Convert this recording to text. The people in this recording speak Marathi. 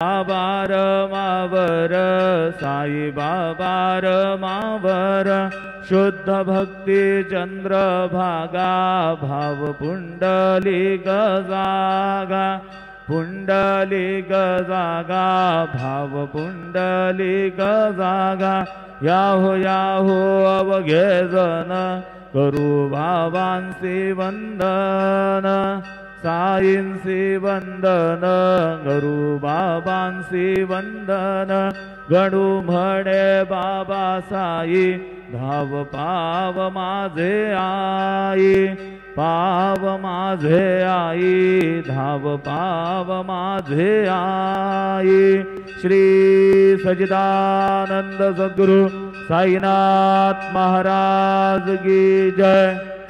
बाबार मावर साई बाबार मावर शुद्ध भक्ती चंद्रभागा भाव पुंडलिक जागा पुंडलिक जागा भाव पुंडलिक जागा याहो याहो अवघे जन करू बाबांसी वंदन साईंसी वंदन करू बाबांसी वंदन गणू म्हणे बाबा साई धाव पाव माझे आई पाव माझे आई धाव पाव माझे आई श्री सच्चिदानंद सद्गुरु साईनाथ महाराज की जय।